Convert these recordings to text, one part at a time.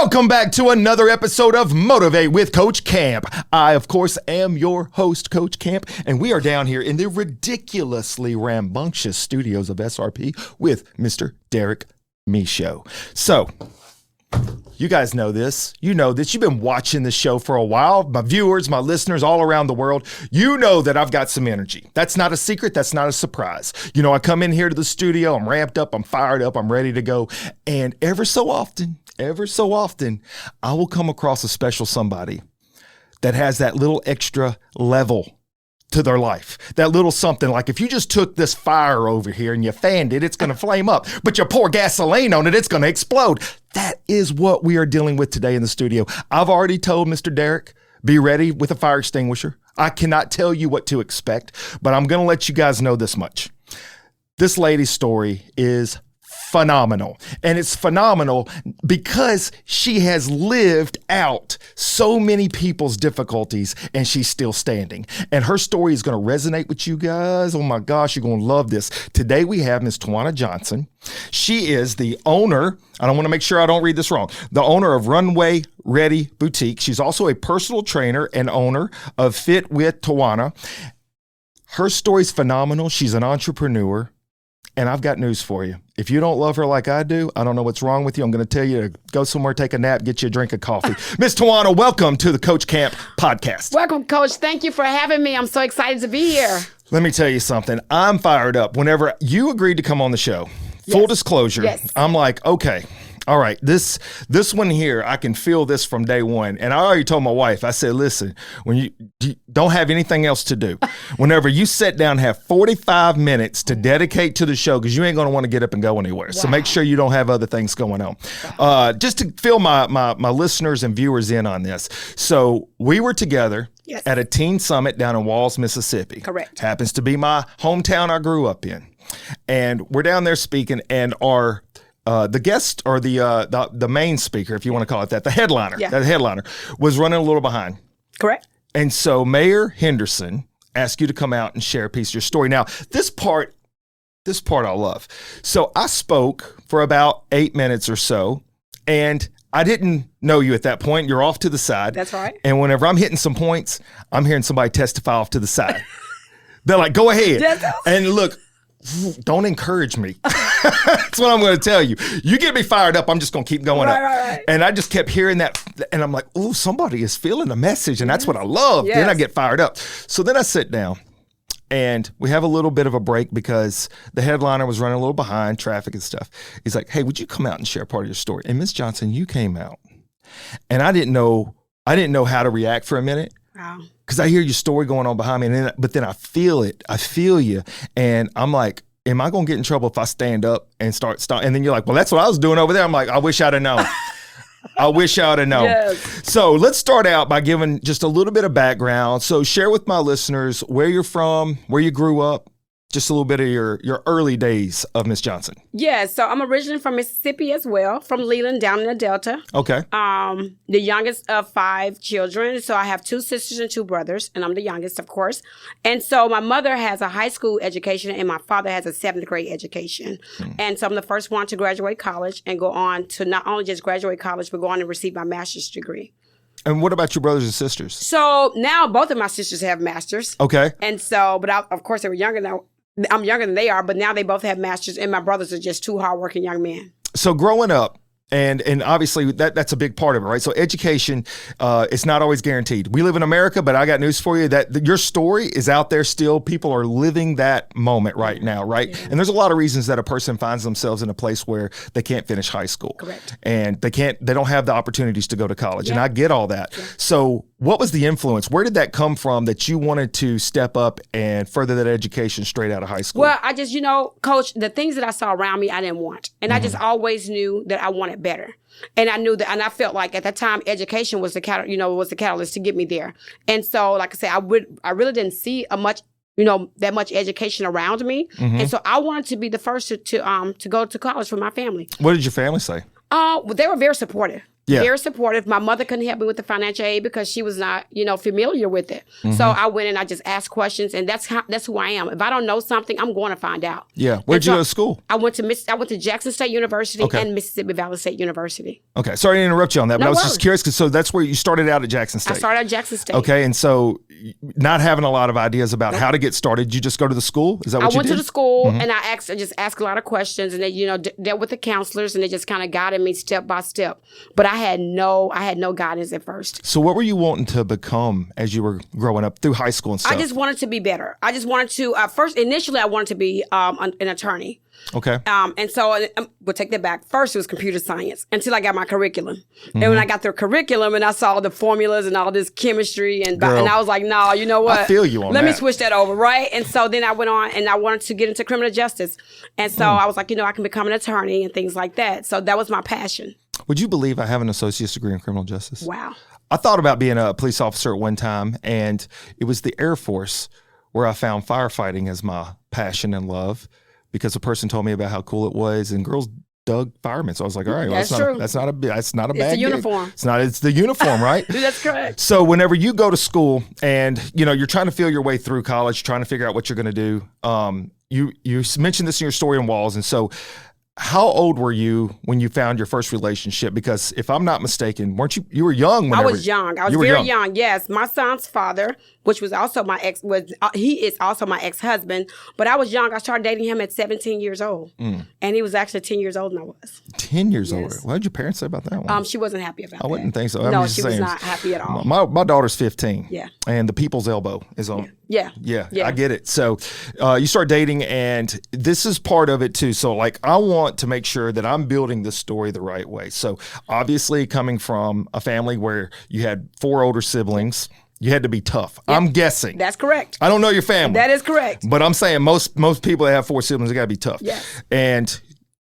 Welcome back to another episode of Motivate with Coach Camp. I, of course, am your host, Coach Camp, and we are down here in the ridiculously rambunctious studios of SRP with Mr. Derek Michaud. So, you guys know this. You know this. You've been watching this show for a while. My viewers, my listeners all around the world, you know that I've got some energy. That's not a secret. That's not a surprise. You know, I come in here to the studio. I'm ramped up. I'm fired up. I'm ready to go. And ever so often, I will come across a special somebody that has that little extra level to their life. That little something, like if you just took this fire over here and you fanned it, it's going to flame up. But you pour gasoline on it, it's going to explode. That is what we are dealing with today in the studio. I've already told Mr. Derek, be ready with a fire extinguisher. I cannot tell you what to expect, but I'm going to let you guys know this much. This lady's story is phenomenal. And it's phenomenal because she has lived out so many people's difficulties and she's still standing. And her story is going to resonate with you guys. Oh my gosh, you're going to love this. Today we have Miss Twana Johnson. She is the owner, I don't want to make sure I don't read this wrong, the owner of Runway, Redi Boutique. She's also a personal trainer and owner of Fit with Twana. Her story's phenomenal. She's an entrepreneur. And I've got news for you. If you don't love her like I do, I don't know what's wrong with you. I'm going to tell you to go somewhere, take a nap, get you a drink of coffee. Miss Twana, welcome to the Coach Camp podcast. Welcome, Coach. Thank you for having me. I'm so excited to be here. Let me tell you something. I'm fired up. Whenever you agreed to come on the show, full disclosure, I'm like, okay. All right, this one here, I can feel this from day one. And I already told my wife, I said, listen, when you don't have anything else to do, whenever you sit down, have 45 minutes to dedicate to the show, because you ain't going to want to get up and go anywhere. Wow. So make sure you don't have other things going on. Just to fill my listeners and viewers in on this. So we were together at a teen summit down in Walls, Mississippi. Correct. Happens to be my hometown I grew up in. And we're down there speaking, and the guest, or the main speaker, if you want to call it that, the headliner, was running a little behind. Correct. And so Mayor Henderson asked you to come out and share a piece of your story. Now, this part I love. So I spoke for about 8 minutes or so, and I didn't know you at that point. You're off to the side. That's right. And whenever I'm hitting some points, I'm hearing somebody testify off to the side. They're like, go ahead. And look, don't encourage me. That's what I'm going to tell you. You get me fired up, I'm just going to keep going up. Right. And I just kept hearing that, and I'm like, oh, somebody is feeling the message, and that's what I love. Then I get fired up. So then I sit down, and we have a little bit of a break because the headliner was running a little behind, traffic and stuff. He's like, hey, would you come out and share part of your story? And Miss Johnson, you came out, and I didn't know how to react for a minute. Wow. Because I hear your story going on behind me, but then I feel it. I feel you. And I'm like, am I going to get in trouble if I stand up and start? And then you're like, well, that's what I was doing over there. I'm like, I wish I'd have known. I wish I would have known. Yes. So let's start out by giving just a little bit of background. So share with my listeners where you're from, where you grew up, just a little bit of your early days of Miss Johnson. Yeah, so I'm originally from Mississippi as well, from Leland down in the Delta. Okay. The youngest of 5 children. So I have 2 sisters and 2 brothers, and I'm the youngest, of course. And so my mother has a high school education, and my father has a 7th grade education. And so I'm the first one to graduate college and go on to not only just graduate college, but go on and receive my master's degree. And what about your brothers and sisters? So now both of my sisters have masters. Okay. And so, but of course they were younger now. I'm younger than they are, but now they both have masters, and my brothers are just 2 hardworking young men. So growing up, and obviously that's a big part of it, right? So education, it's not always guaranteed. We live in America, but I got news for you that your story is out there still. People are living that moment right now, right? Yeah. And there's a lot of reasons that a person finds themselves in a place where they can't finish high school. Correct. And they don't have the opportunities to go to college. Yeah. And I get all that. Yeah. So what was the influence? Where did that come from that you wanted to step up and further that education straight out of high school? Well, I just, Coach, the things that I saw around me, I didn't want. And I just always knew that I wanted better. And I knew that, and I felt like at that time, education was the catalyst to get me there. And so, like I said, I really didn't see that much education around me. And so I wanted to be the first to go to college for my family. What did your family say? They were very supportive. Yeah. Very supportive. My mother couldn't help me with the financial aid because she was not, familiar with it. Mm-hmm. So I went and I just asked questions, and that's who I am. If I don't know something, I'm going to find out. Yeah. Where'd you go to school? I went to Jackson State University and Mississippi Valley State University. Okay. Sorry to interrupt you on that, but No I was worries. just curious because so that's where you started out at Jackson State. I started at Jackson State. Okay. And so not having a lot of ideas about how to get started, you just go to the school? Is that what you did? I went to the school and I just asked a lot of questions, and they, dealt with the counselors, and they just kind of guided me step by step. But I had no guidance at first. So what were you wanting to become as you were growing up through high school and stuff? I just wanted to be better. I just wanted to, initially I wanted to be an attorney. Okay. And so we'll take that back. First, it was computer science until I got my curriculum. And when I got the curriculum and I saw the formulas and all this chemistry and I was like, no, you know what? I feel you on Let that. me switch that over, right? And so then I went on and I wanted to get into criminal justice. And so I was like, I can become an attorney and things like that. So that was my passion. Would you believe I have an associate's degree in criminal justice? Wow. I thought about being a police officer at one time, and it was the Air Force where I found firefighting as my passion and love because a person told me about how cool it was, and girls dug firemen. So I was like, all right, well, That's true. that's not a bad It's gig. the uniform. It's the uniform, right? That's correct. So whenever you go to school and, you're trying to feel your way through college, trying to figure out what you're going to do, you mentioned this in your story in Walls. And so how old were you when you found your first relationship? Because if I'm not mistaken, you were young whenever. I was young. I was very young. Yes. My son's father, which was also my he is also my ex-husband, but I was young. I started dating him at 17 years old. And he was actually 10 years older than I was. 10 years older. What did your parents say about that one? She wasn't happy about that. I wouldn't think so. No, she was not happy at all. My daughter's 15. Yeah. And the people's elbow is on. Yeah. I get it. So you start dating, and this is part of it too. So I want to make sure that I'm building this story the right way. So obviously coming from a family where you had 4 older siblings, you had to be tough. Yep. I'm guessing. That's correct. I don't know your family. That is correct. But I'm saying most people that have 4 siblings, they got to be tough. Yes. And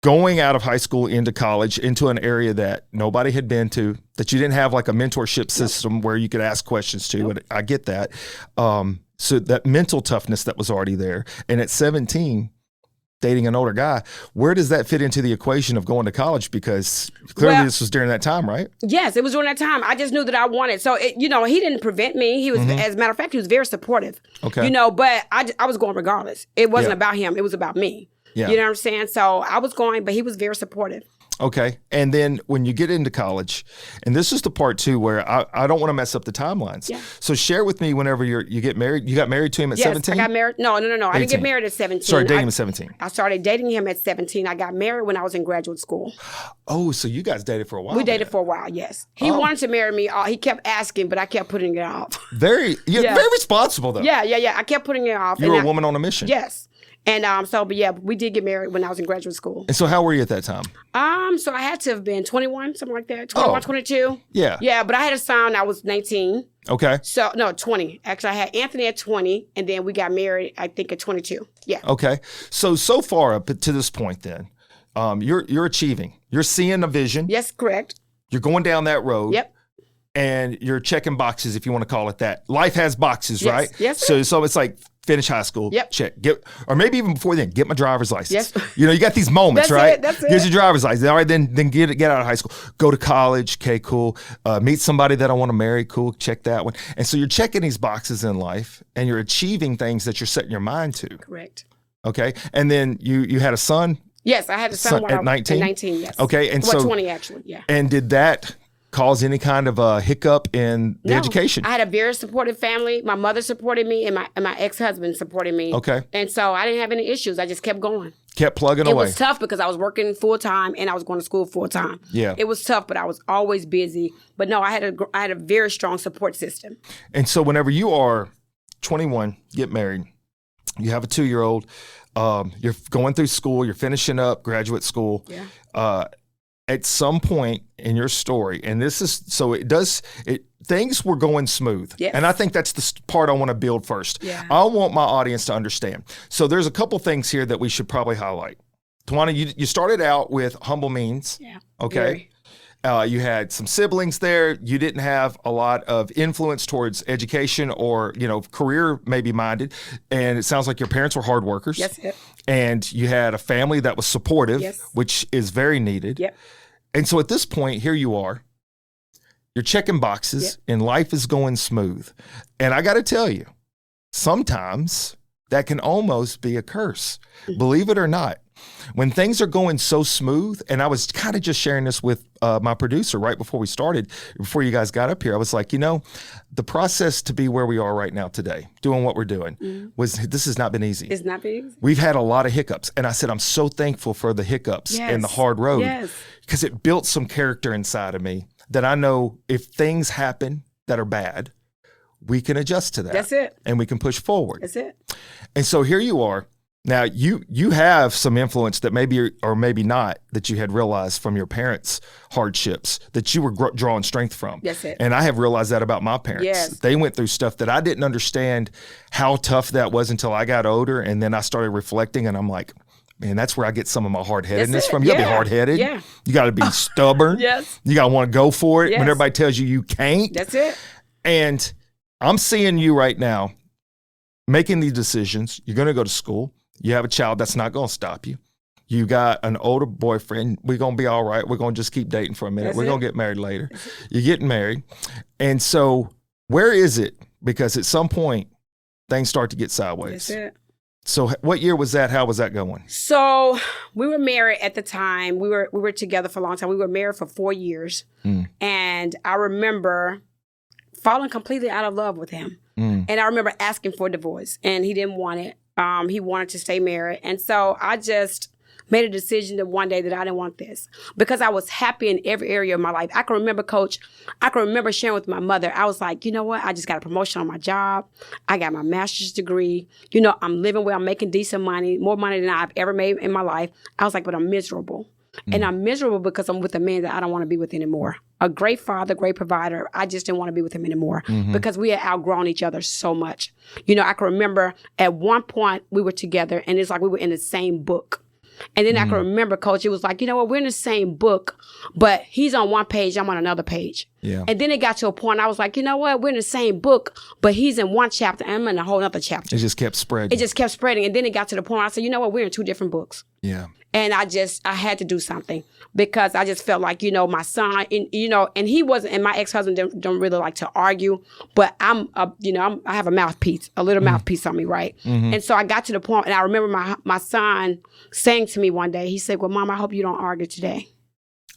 going out of high school into college, into an area that nobody had been to, that you didn't have like a mentorship system where you could ask questions to. And I get that. So that mental toughness that was already there. And at 17, dating an older guy, where does that fit into the equation of going to college? Because clearly this was during that time, right? Yes, it was during that time. I just knew that I wanted. So, he didn't prevent me. He was, as a matter of fact, he was very supportive. Okay. But I was going regardless. It wasn't about him. It was about me. Yeah. You know what I'm saying? So I was going, but he was very supportive. Okay. And then when you get into college, and this is the part too where I don't want to mess up the timelines. Yeah. So share with me whenever you get married. You got married to him at 17? I got married. No. I didn't get married at 17. Started dating him at 17. I started dating him at 17. I got married when I was in graduate school. Oh, so you guys dated for a while? We dated for a while, yes. He wanted to marry me. He kept asking, but I kept putting it off. Very responsible though. Yeah. I kept putting it off. You were a woman on a mission. Yes. And we did get married when I was in graduate school. And so how were you at that time? So I had to have been 21, something like that. 21, 22. Yeah. Yeah, but I had a son when I was 19. Okay. So, no, 20. Actually, I had Anthony at 20, and then we got married, I think, at 22. Yeah. Okay. So far up to this point then, you're achieving. You're seeing a vision. Yes, correct. You're going down that road. Yep. And you're checking boxes, if you want to call it that. Life has boxes, right? Yes. So it's like finish high school, Yep. check. Or maybe even before then, get my driver's license. Yes. You got these moments, right? That's it. Here's your driver's license. All right, then get out of high school. Go to college. Okay, cool. Meet somebody that I want to marry. Cool. Check that one. And so you're checking these boxes in life, and you're achieving things that you're setting your mind to. Correct. Okay. And then you had a son. Yes, I had a son at 19. At 19, yes. Okay, and so 20 actually. Yeah. And did that cause any kind of a hiccup in the education? I had a very supportive family. My mother supported me, and my ex-husband supported me. Okay. And so I didn't have any issues. I just kept going. Kept plugging away. It was tough because I was working full-time and I was going to school full-time. Yeah. It was tough, but I was always busy. But no, I had a very strong support system. And so whenever you are 21, get married, you have a 2-year-old, you're going through school, you're finishing up graduate school. Yeah. At some point in your story, and this is so things were going smooth. Yes. And I think that's the part I want to build first. Yeah. I want my audience to understand. So there's a couple things here that we should probably highlight. Twana, you started out with humble means. Yeah. Okay. You had some siblings there. You didn't have a lot of influence towards education or, career maybe minded. And it sounds like your parents were hard workers. Yes. Yep. And you had a family that was supportive, Yes. which is very needed. Yep. And so at this point, here you are. You're checking boxes and life is going smooth. And I got to tell you, sometimes that can almost be a curse. Believe it or not. When things are going so smooth, and I was kind of just sharing this with my producer right before we started, before you guys got up here, I was like, the process to be where we are right now today, doing what we're doing, this has not been easy. It's not been easy. We've had a lot of hiccups. And I said, I'm so thankful for the hiccups and the hard road because it built some character inside of me that I know if things happen that are bad, we can adjust to that. That's it. And we can push forward. That's it. And so here you are. Now, you have some influence that maybe or maybe not that you had realized from your parents' hardships that you were drawing strength from. That's it. And I have realized that about my parents. Yes. They went through stuff that I didn't understand how tough that was until I got older. And then I started reflecting and I'm like, man, that's where I get some of my hard-headedness from. You got to be hard-headed. Yeah. You got to be stubborn. Yes. You got to want to go for it Yes. when everybody tells you can't. That's it. And I'm seeing you right now making these decisions. You're going to go to school. You have a child that's not going to stop you. You got an older boyfriend. We're going to be all right. We're going to just keep dating for a minute. We're going to get married later. You're getting married. And so where is it? Because at some point, things start to get sideways. That's it. So what year was that? How was that going? So we were married at the time. We were together for a long time. We were married for 4 years. And I remember falling completely out of love with him. And I remember asking for a divorce, and he didn't want it. He wanted to stay married. And so I just made a decision that one day that I didn't want this because I was happy in every area of my life. I can remember, Coach, sharing with my mother. I was like, you know what? I just got a promotion on my job. I got my master's degree. I'm living well. I'm making decent money, more money than I've ever made in my life. I was like, but I'm miserable. And I'm miserable because I'm with a man that I don't want to be with anymore. A great father, great provider. I just didn't want to be with him anymore because we had outgrown each other so much. I can remember at one point we were together and it's like we were in the same book. And then I can remember, Coach, it was like, we're in the same book, but he's on one page, I'm on another page. Yeah. And then it got to a point I was like, we're in the same book, but he's in one chapter and I'm in a whole other chapter. It just kept spreading. And then it got to the point I said, we're in two different books. Yeah. And I had to do something because I just felt like, my son, and he wasn't, and my ex-husband don't really like to argue, but I have a mouthpiece, a little mouthpiece on me, right? And so I got to the point, and I remember my son saying to me one day, he said, well, Mom, I hope you don't argue today.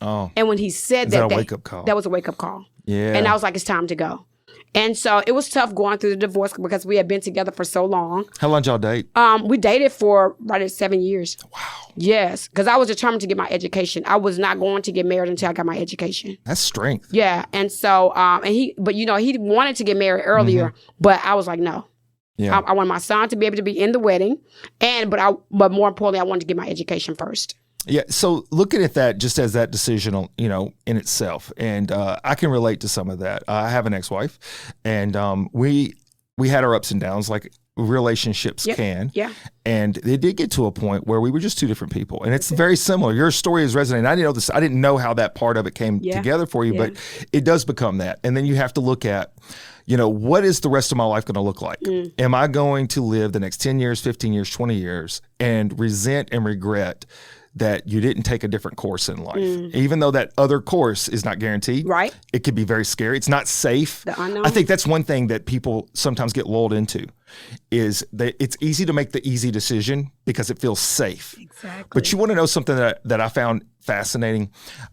Oh. And when he said that, a wake-up call? That was a wake-up call. Yeah. And I was like, it's time to go. And so it was tough going through the divorce because we had been together for so long. How long did y'all date? We dated for right at 7 years. Wow. Yes, because I was determined to get my education. I was not going to get married until I got my education. That's strength. Yeah, and so he wanted to get married earlier, but I was like, no. Yeah. I wanted my son to be able to be in the wedding, but more importantly, I wanted to get my education first. Yeah, so looking at that just as that decision, in itself, and I can relate to some of that. I have an ex-wife, and we had our ups and downs like relationships can. Yeah. And it did get to a point where we were just two different people, and it's very similar. Your story is resonating. I didn't know this. I didn't know how that part of it came together for you, but it does become that. And then you have to look at, what is the rest of my life going to look like? Am I going to live the next 10 years, 15 years, 20 years, and resent and regret that you didn't take a different course in life, even though that other course is not guaranteed. Right. It could be very scary. It's not safe. The unknown. I think that's one thing that people sometimes get lulled into is that it's easy to make the easy decision because it feels safe. Exactly. But you want to know something that I found fascinating?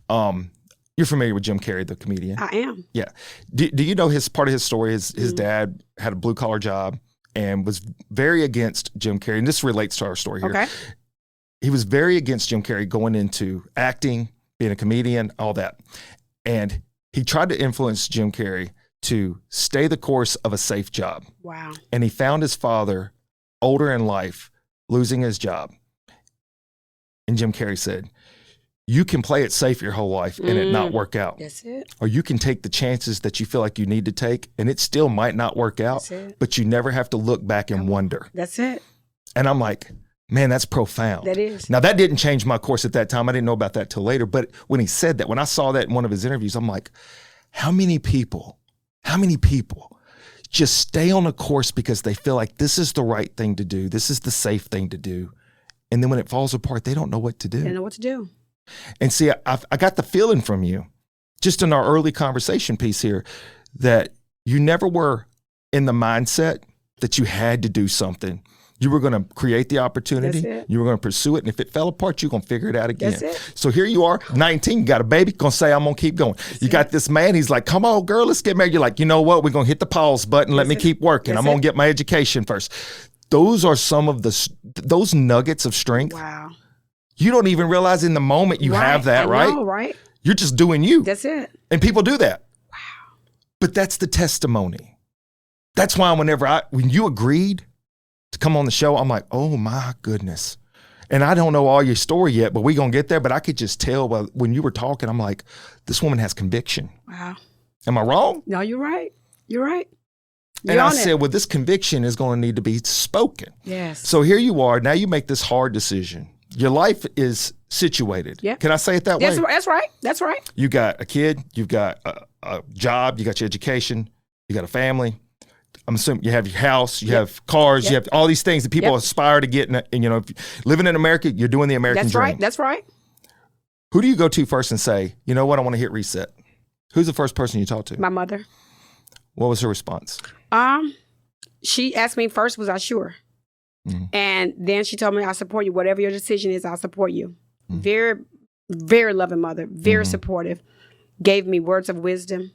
You're familiar with Jim Carrey, the comedian? I am. Yeah. Do you know part of his story? His dad had a blue collar job and was very against Jim Carrey. And this relates to our story here. Okay. He was very against Jim Carrey going into acting, being a comedian, all that. And he tried to influence Jim Carrey to stay the course of a safe job. Wow. And he found his father, older in life, losing his job. And Jim Carrey said, you can play it safe your whole life and it not work out. That's it. Or you can take the chances that you feel like you need to take and it still might not work out, but you never have to look back and wonder. That's it. And I'm like, man, that's profound. That is. Now, that didn't change my course at that time. I didn't know about that till later. But when he said that, when I saw that in one of his interviews, I'm like, how many people just stay on a course because they feel like this is the right thing to do, this is the safe thing to do, and then when it falls apart, they don't know what to do. They don't know what to do. And see, I got the feeling from you just in our early conversation piece here, that you never were in the mindset that you had to do something. You were going to create the opportunity. You were going to pursue it. And if it fell apart, you're going to figure it out again. So here you are, 19, you got a baby, going to say, I'm going to keep going. You got this man, he's like, come on, girl, let's get married. You're like, you know what? We're going to hit the pause button. Let me keep working. I'm going to get my education first. Those are some of those nuggets of strength. Wow. You don't even realize in the moment you have that, right? I know, right? You're just doing you. That's it. And people do that. Wow. But that's the testimony. That's why when you agreed to come on the show, I'm like, oh my goodness. And I don't know all your story yet, but we're going to get there. But I could just tell when you were talking, I'm like, this woman has conviction. Wow. Am I wrong? No, you're right. You're right. And I said, well, this conviction is going to need to be spoken. Yes. So here you are. Now you make this hard decision. Your life is situated. Yeah. Can I say it that way? That's right. That's right. You got a kid. You've got a job. You got your education. You got a family. I'm assuming you have your house. You have cars. You have all these things that people aspire to get. And you know, if you're living in America, you're doing the American dream. That's right. Who do you go to first and say, you know what, I want to hit reset? Who's the first person you talk to? My mother. What was her response? She asked me first, was I sure? Mm-hmm. And then she told me, I support you. Whatever your decision is, I'll support you. Mm-hmm. Very, very loving mother, very supportive. Gave me words of wisdom.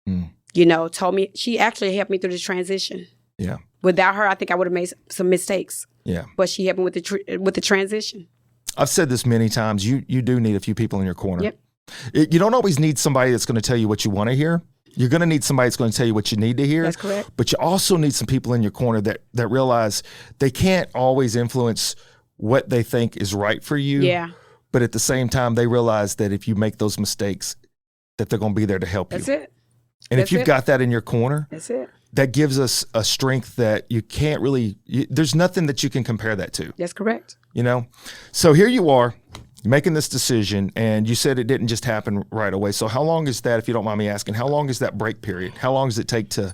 Mm. You know, told me, she actually helped me through this transition. Yeah. Without her, I think I would have made some mistakes. Yeah. But she helped me with the transition. I've said this many times. You do need a few people in your corner. Yep. You don't always need somebody that's going to tell you what you want to hear. You're going to need somebody that's going to tell you what you need to hear. That's correct. But you also need some people in your corner that realize they can't always influence what they think is right for you. Yeah. But at the same time, they realize that if you make those mistakes, that they're going to be there to help you. That's it. And if you've got that in your corner, that's it. That gives us a strength that you can't really, there's nothing that you can compare that to. That's correct. You know? So here you are making this decision, and you said it didn't just happen right away. So how long is that, if you don't mind me asking, how long is that break period? How long does it take to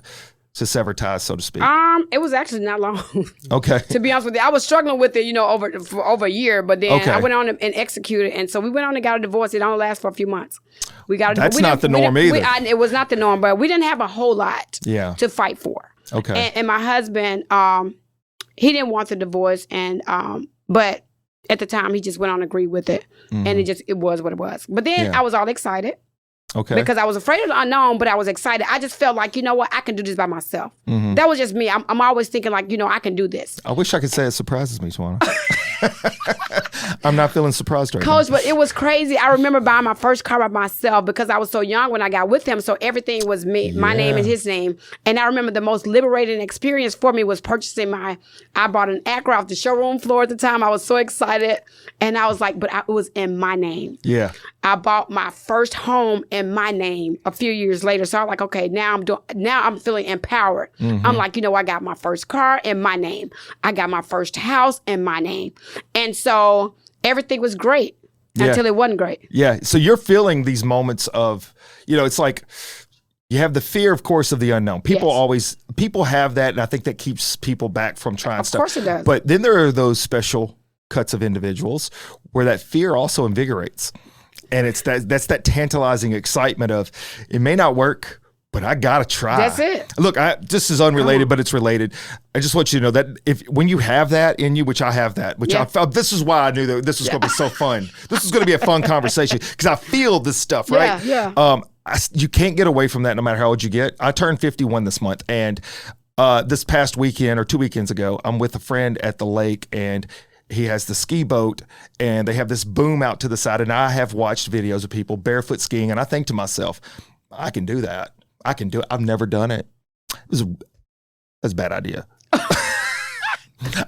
sever ties, so to speak? It was actually not long. Okay. To be honest with you, I was struggling with it, for over a year, but then I went on and executed. And so we went on and got a divorce. It only lasted for a few months. That's not the norm either. It was not the norm, but we didn't have a whole lot to fight for. Okay. And my husband, he didn't want the divorce, and but at the time he just went on and agreed with it, and it was what it was. But then I was all excited. Okay. Because I was afraid of the unknown, but I was excited. I just felt like, you know what, I can do this by myself. Mm-hmm. That was just me. I'm always thinking like, I can do this. I wish I could say it surprises me, Twana. I'm not feeling surprised right now. Coach, but it was crazy. I remember buying my first car by myself because I was so young when I got with him. So everything was me, my name and his name. And I remember the most liberating experience for me was purchasing I bought an Acura off the showroom floor at the time. I was so excited. And I was like, it was in my name. Yeah. I bought my first home in my name a few years later. So I'm like, okay, now I'm feeling empowered. Mm-hmm. I'm like, I got my first car in my name. I got my first house in my name. And so everything was great until it wasn't great. Yeah. So you're feeling these moments of, it's like you have the fear, of course, of the unknown. People have that. And I think that keeps people back from trying stuff. Of course it does. But then there are those special cuts of individuals where that fear also invigorates. And it's that's that tantalizing excitement of, it may not work, but I gotta try. That's it. Look, this is unrelated, but it's related. I just want you to know that when you have that in you, which I have that, this is why I knew that this was going to be so fun. This is going to be a fun conversation because I feel this stuff, right? Yeah. You can't get away from that no matter how old you get. I turned 51 this month, and this past weekend or 2 weekends ago, I'm with a friend at the lake, and he has the ski boat, and they have this boom out to the side. And I have watched videos of people barefoot skiing, and I think to myself, I can do that. I can do it. I've never done it. That's a bad idea.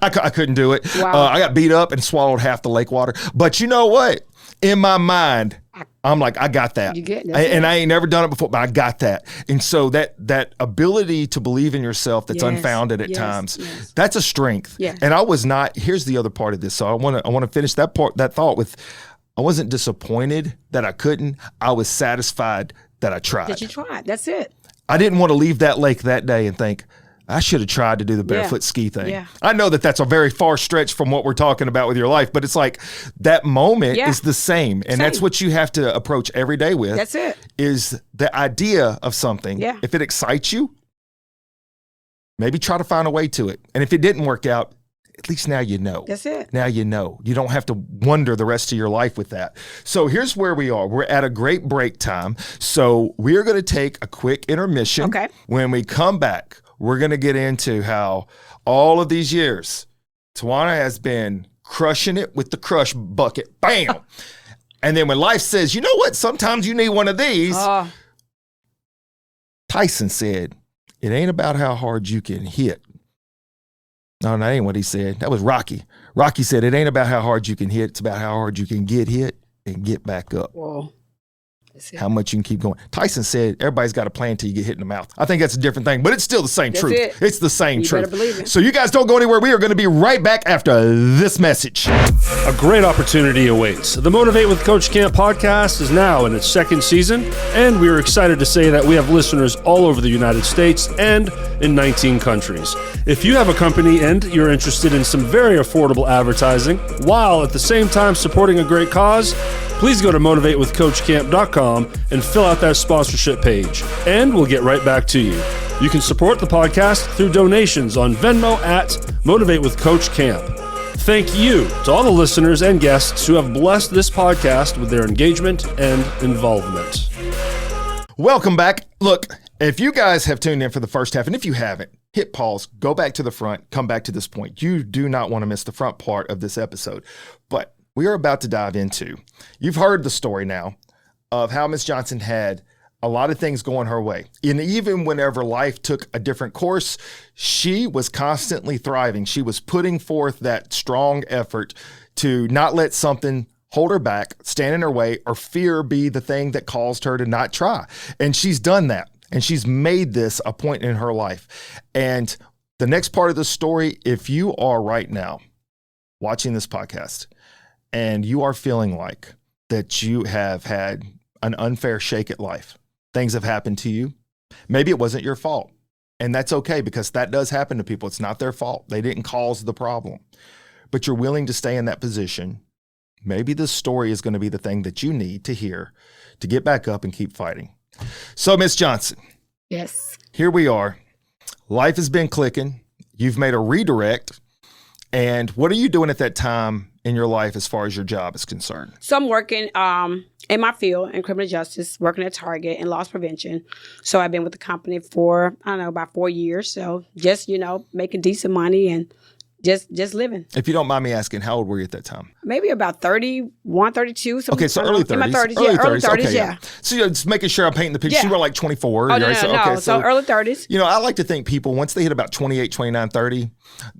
I couldn't do it. Wow. I got beat up and swallowed half the lake water. But you know what? In my mind, I'm like, I got that. You get it. And I ain't never done it before, but I got that. And so that ability to believe in yourself that's unfounded at times, that's a strength. Yeah. And I was not, here's the other part of this. So I want to finish that thought with, I wasn't disappointed that I couldn't. I was satisfied that I tried. That you tried. That's it. I didn't want to leave that lake that day and think, I should have tried to do the barefoot ski thing. Yeah. I know that that's a very far stretch from what we're talking about with your life, but it's like that moment is the same. And that's what you have to approach every day with. That's it. Is the idea of something. Yeah. If it excites you, maybe try to find a way to it. And if it didn't work out, at least now you know. That's it. Now you know. You don't have to wonder the rest of your life with that. So here's where we are. We're at a great break time. So we're going to take a quick intermission. Okay. When we come back, we're going to get into how all of these years, Twana has been crushing it with the crush bucket. Bam! And then when life says, you know what? Sometimes you need one of these. Tyson said, it ain't about how hard you can hit. No, that ain't what he said. That was Rocky. Rocky said, it ain't about how hard you can hit. It's about how hard you can get hit and get back up. Whoa. How much you can keep going. Tyson said, everybody's got a plan until you get hit in the mouth. I think that's a different thing, but it's still the same truth. It's the same truth. You better believe it. So you guys don't go anywhere. We are going to be right back after this message. A great opportunity awaits. The Motivate with Coach Camp podcast is now in its second season, and we are excited to say that we have listeners all over the United States and in 19 countries. If you have a company and you're interested in some very affordable advertising, while at the same time supporting a great cause, please go to motivatewithcoachcamp.com and fill out that sponsorship page, and we'll get right back to you. You can support the podcast through donations on Venmo at Motivate with Coach Camp. Thank you to all the listeners and guests who have blessed this podcast with their engagement and involvement. Welcome back. Look, if you guys have tuned in for the first half, and if you haven't, hit pause, go back to the front, come back to this point. You do not want to miss the front part of this episode. But we are about to dive into, you've heard the story now of how Miss Johnson had a lot of things going her way. And even whenever life took a different course, she was constantly thriving. She was putting forth that strong effort to not let something hold her back, stand in her way, or fear be the thing that caused her to not try. And she's done that. And she's made this a point in her life. And the next part of the story, if you are right now watching this podcast and you are feeling like that you have had an unfair shake at life, things have happened to you, maybe it wasn't your fault. And that's okay, because that does happen to people. It's not their fault. They didn't cause the problem. But you're willing to stay in that position. Maybe this story is going to be the thing that you need to hear to get back up and keep fighting. So, Miss Johnson. Yes. Here we are. Life has been clicking. You've made a redirect. And what are you doing at that time in your life as far as your job is concerned? So I'm working in my field in criminal justice, working at Target in loss prevention. So I've been with the company for, I don't know, about 4 years. So just, making decent money and just living. If you don't mind me asking, how old were you at that time? Maybe about 31, 32. Okay, so early 30s. In my 30s, early 30s, okay, yeah. So you're just making sure I'm painting the picture. Yeah. You were like 24. Oh, right? No. So early 30s. I like to think people, once they hit about 28, 29, 30,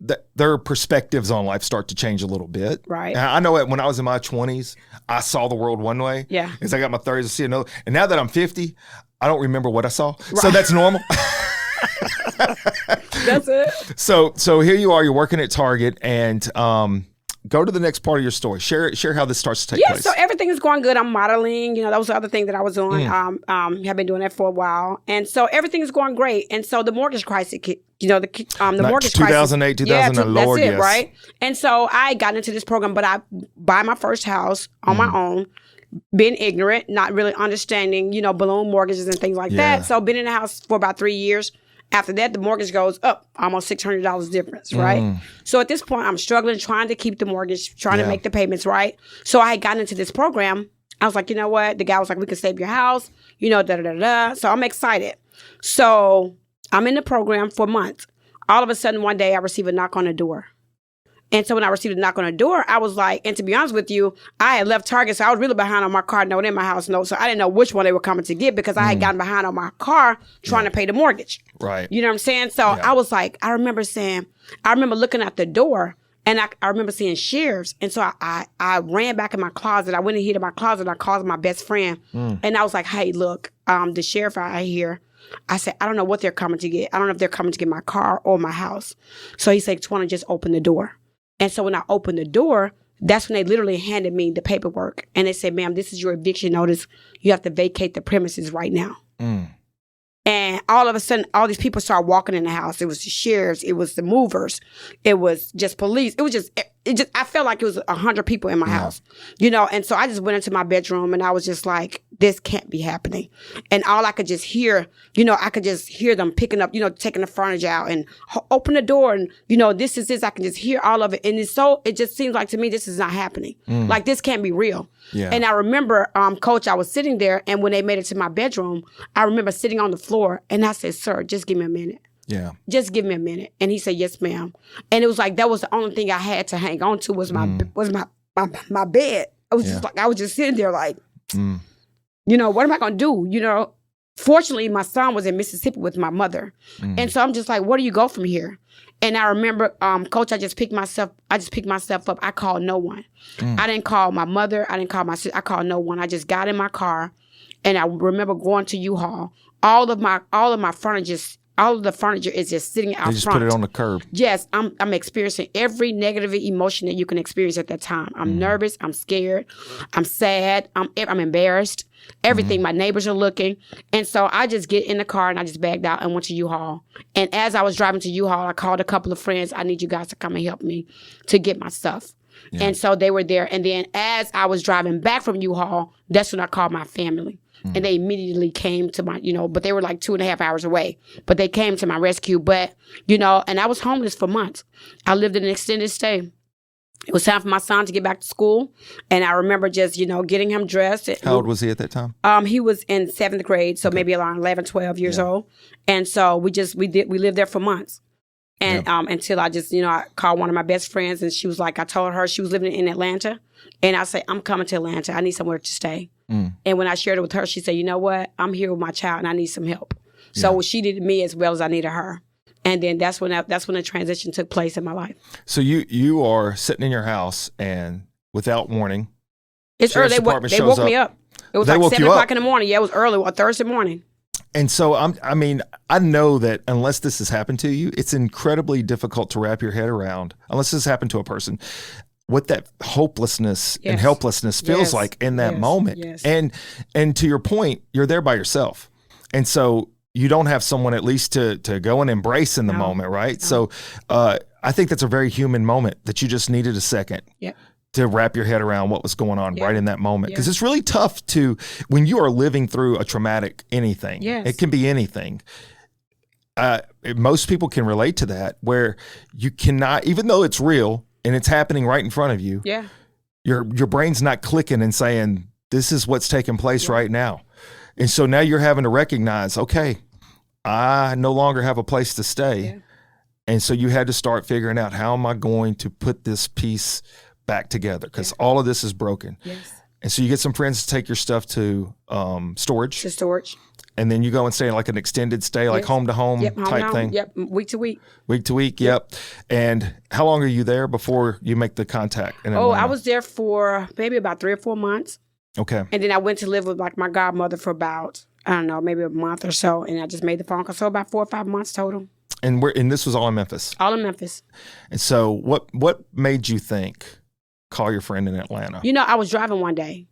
that their perspectives on life start to change a little bit. Right. And I know it when I was in my 20s, I saw the world one way. Yeah. As I got my 30s, I see another. And now that I'm 50, I don't remember what I saw. Right. So that's normal. That's it. So here you are, you're working at Target, and go to the next part of your story. Share how this starts to take place. Yeah, so everything is going good. I'm modeling. That was the other thing that I was doing. Have been doing that for a while, and so everything is going great. And so the mortgage crisis, the mortgage 2008, 2009, Lord, that's it, yes. right? And so I got into this program, but I buy my first house on my own. Being ignorant, not really understanding, balloon mortgages and things like that. So been in the house for about 3 years. After that, the mortgage goes up, almost $600 difference, right? So at this point, I'm struggling, trying to keep the mortgage, trying to make the payments right. So I had gotten into this program. I was like, you know what? The guy was like, we can save your house, da-da-da-da. So I'm excited. So I'm in the program for months. All of a sudden, one day, I receive a knock on the door. And so when I received a knock on the door, I was like, and to be honest with you, I had left Target, so I was really behind on my car note and my house note. So I didn't know which one they were coming to get, because I had gotten behind on my car trying to pay the mortgage. Right. You know what I'm saying? So I was like, I remember looking at the door, and I remember seeing sheriffs. And so I ran back in my closet. I went and hid in my closet, and I called my best friend. And I was like, hey, look, the sheriff out here. I said, I don't know what they're coming to get. I don't know if they're coming to get my car or my house. So he said, Twana, just open the door. And so when I opened the door, that's when they literally handed me the paperwork. And they said, ma'am, this is your eviction notice. You have to vacate the premises right now. And all of a sudden, all these people started walking in the house. It was the sheriffs. It was the movers. It was just police. It was just, I felt like it was 100 people in my house, And so I just went into my bedroom and I was just like, this can't be happening. And all I could just hear, I could just hear them picking up, taking the furniture out and open the door. And, this is this. I can just hear all of it. And it just seems like to me, this is not happening. Like this can't be real. Yeah. And I remember, Coach, I was sitting there and when they made it to my bedroom, I remember sitting on the floor and I said, sir, just give me a minute. Yeah. Just give me a minute. And he said, yes, ma'am. And it was like, that was the only thing I had to hang on to was my bed. I was just like, I was just sitting there like, what am I going to do? Fortunately, my son was in Mississippi with my mother. And so I'm just like, where do you go from here? And I remember, Coach, I just picked myself up. I called no one. I didn't call my mother. I didn't call my sister. I called no one. I just got in my car and I remember going to U-Haul. All of my furniture, all of the furniture is just sitting out front. They just put it on the curb. Yes, I'm experiencing every negative emotion that you can experience at that time. I'm nervous. I'm scared. I'm sad. I'm embarrassed. Everything. My neighbors are looking. And so I just get in the car and I just bagged out and went to U-Haul. And as I was driving to U-Haul, I called a couple of friends. I need you guys to come and help me to get my stuff. Yeah. And so they were there. And then as I was driving back from U-Haul, that's when I called my family. And they immediately came to my, but they were like 2.5 hours away. But they came to my rescue. But, and I was homeless for months. I lived in an extended stay. It was time for my son to get back to school. And I remember just, getting him dressed. How old was he at that time? He was in 7th grade, so maybe around 11, 12 years old. And so we lived there for months. And until I just, I called one of my best friends and she was like, I told her she was living in Atlanta. And I said, I'm coming to Atlanta. I need somewhere to stay. And when I shared it with her, she said, you know what? I'm here with my child and I need some help. So she needed me as well as I needed her. And then that's when the transition took place in my life. So you are sitting in your house and without warning, it's early. They woke me up. It was like 7 o'clock in the morning. Yeah, it was early, on Thursday morning. And so I know that unless this has happened to you, it's incredibly difficult to wrap your head around, unless this has happened to a person, what that hopelessness and helplessness feels like in that moment. Yes. And to your point, you're there by yourself. And so you don't have someone at least to go and embrace in the moment, right? No. So I think that's a very human moment that you just needed a second to wrap your head around what was going on right in that moment. Because it's really tough when you are living through a traumatic anything, it can be anything. Most people can relate to that, where you cannot, even though it's real, and it's happening right in front of you. Yeah. Your brain's not clicking and saying, this is what's taking place right now. And so now you're having to recognize, okay, I no longer have a place to stay. Yeah. And so you had to start figuring out, how am I going to put this piece back together? Because all of this is broken. Yes. And so you get some friends to take your stuff to storage. To storage. And then you go and stay in like an extended stay, like home to home type thing. Yep, week to week. Week to week, yep. And how long are you there before you make the contact in Atlanta? I was there for maybe about 3 or 4 months. Okay. And then I went to live with like my godmother for about, I don't know, maybe a month or so. And I just made the phone call. So about 4 or 5 months total. And this was all in Memphis? All in Memphis. And so what made you call your friend in Atlanta? I was driving one day.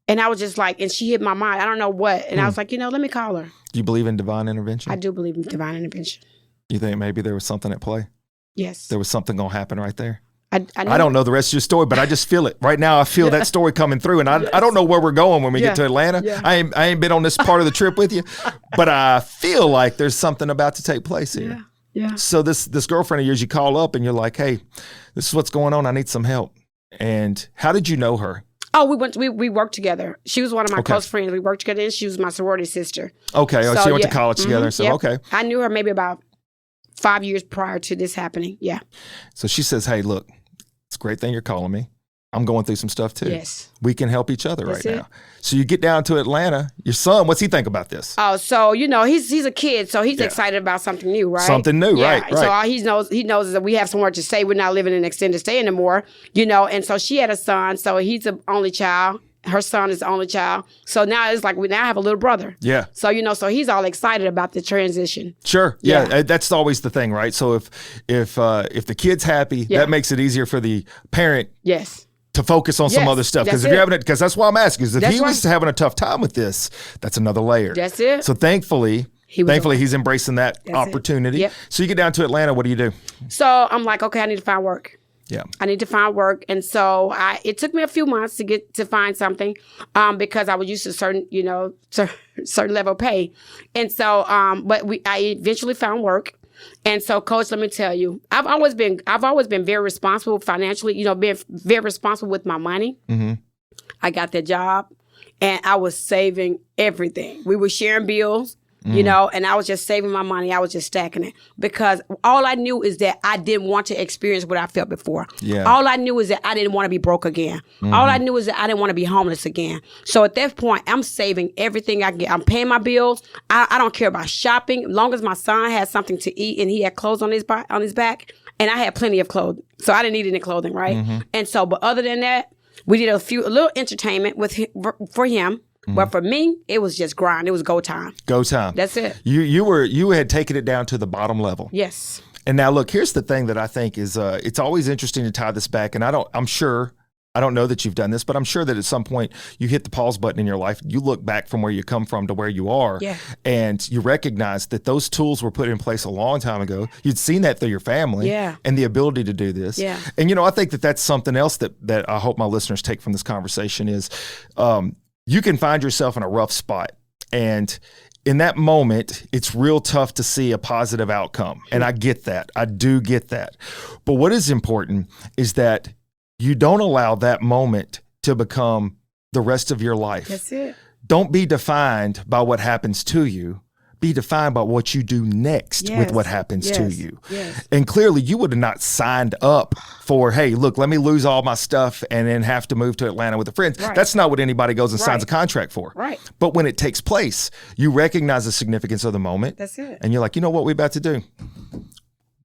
And I was just like, and she hit my mind. I don't know what. And I was like, let me call her. Do you believe in divine intervention? I do believe in divine intervention. You think maybe there was something at play? Yes. There was something going to happen right there? I don't know the rest of your story, but I just feel it. Right now, I feel that story coming through. And I don't know where we're going when we get to Atlanta. Yeah. I ain't been on this part of the trip with you. But I feel like there's something about to take place here. Yeah. So this girlfriend of yours, you call up and you're like, hey, this is what's going on. I need some help. And how did you know her? Oh, we worked together. She was one of my close friends. We worked together, and she was my sorority sister. Okay, so you went to college together. So okay, I knew her maybe about 5 years prior to this happening. Yeah. So she says, "Hey, look, it's a great thing you're calling me. I'm going through some stuff too. Yes, we can help each other right now." So you get down to Atlanta. Your son, what's he think about this? Oh, so he's a kid, so he's excited about something new, right? Something new, right? So all he knows that we have somewhere to stay. We're not living in extended stay anymore, And so she had a son, so he's the only child. Her son is the only child. So now it's like we now have a little brother. Yeah. So so he's all excited about the transition. Sure. Yeah. That's always the thing, right? So if the kid's happy, that makes it easier for the parent. Yes. To focus on some other stuff. Because if you're having because that's why I'm asking, is if he was having a tough time with this, that's another layer. That's it. So thankfully, Thankfully, he's embracing that opportunity. Yep. So you get down to Atlanta. What do you do? So I'm like, okay, I need to find work. Yeah. I need to find work. And so it took me a few months to find something because I was used to certain level of pay. And so, I eventually found work. And so, Coach, let me tell you, I've always been very responsible financially, being very responsible with my money. Mm-hmm. I got that job and I was saving everything. We were sharing bills. And I was just saving my money. I was just stacking it because all I knew is that I didn't want to experience what I felt before. Yeah. All I knew is that I didn't want to be broke again. Mm-hmm. All I knew is that I didn't want to be homeless again. So at that point, I'm saving everything I get. I'm paying my bills. I don't care about shopping. As long as my son had something to eat and he had clothes on his back, and I had plenty of clothing. So I didn't need any clothing, right? Mm-hmm. And so, but other than that, we did a little entertainment for him. But for me, it was just grind. It was go time. Go time. That's it. You had taken it down to the bottom level. Yes. And now look, here's the thing that I think is it's always interesting to tie this back. And I don't know that you've done this, but I'm sure that at some point you hit the pause button in your life. You look back from where you come from to where you are, and you recognize that those tools were put in place a long time ago. You'd seen that through your family and the ability to do this. Yeah. And, I think that that's something else that I hope my listeners take from this conversation is you can find yourself in a rough spot. And in that moment, it's real tough to see a positive outcome. And I get that. I do get that. But what is important is that you don't allow that moment to become the rest of your life. That's it. Don't be defined by what happens to you. Be defined by what you do next with what happens to you. Yes. And clearly you would have not signed up for, hey, look, let me lose all my stuff and then have to move to Atlanta with a friend. Right. That's not what anybody goes and signs a contract for. Right. But when it takes place, you recognize the significance of the moment. That's it. And you're like, you know what we're about to do?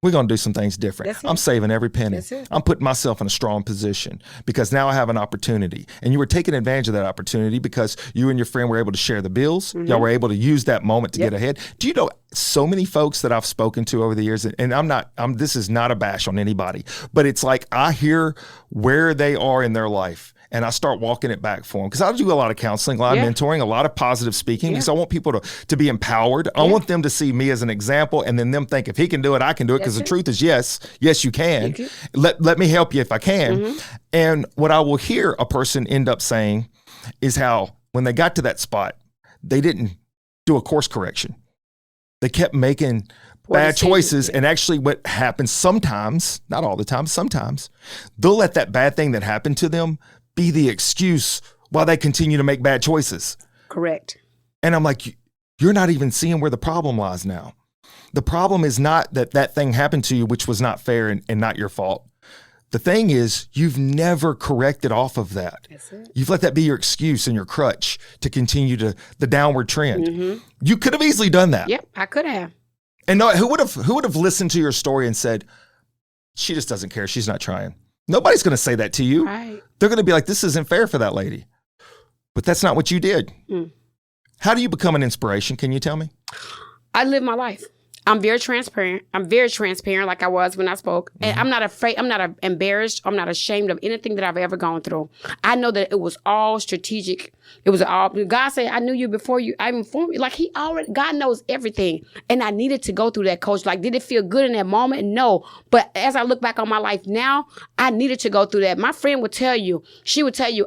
We're going to do some things different. I'm saving every penny. I'm putting myself in a strong position because now I have an opportunity. And you were taking advantage of that opportunity because you and your friend were able to share the bills. Mm-hmm. Y'all were able to use that moment to get ahead. Do you know so many folks that I've spoken to over the years, and this is not a bash on anybody, but it's like I hear where they are in their life. And I start walking it back for them because I do a lot of counseling, a lot of mentoring, a lot of positive speaking because I want people to be empowered. I want them to see me as an example and then them think if he can do it, I can do it because the truth is yes, you can. Let me help you if I can. Mm-hmm. And what I will hear a person end up saying is how when they got to that spot, they didn't do a course correction. They kept making bad choices. And actually what happens sometimes, not all the time, sometimes, they'll let that bad thing that happened to them be the excuse while they continue to make bad choices. Correct. And I'm like, you're not even seeing where the problem lies now. The problem is not that thing happened to you, which was not fair and not your fault. The thing is, you've never corrected off of that. That's it. You've let that be your excuse and your crutch to continue to the downward trend. Mm-hmm. You could have easily done that. Yep, I could have. And no, who would have listened to your story and said, she just doesn't care, she's not trying. Nobody's going to say that to you. Right. They're going to be like, this isn't fair for that lady. But that's not what you did. Mm. How do you become an inspiration? Can you tell me? I live my life. I'm very transparent. I'm very transparent like I was when I spoke. Mm-hmm. And I'm not afraid. I'm not embarrassed. I'm not ashamed of anything that I've ever gone through. I know that it was all strategic. It was all, God said, I knew you before I even formed you. Like God knows everything. And I needed to go through that, Coach. Like, did it feel good in that moment? No. But as I look back on my life now, I needed to go through that. My friend would tell you,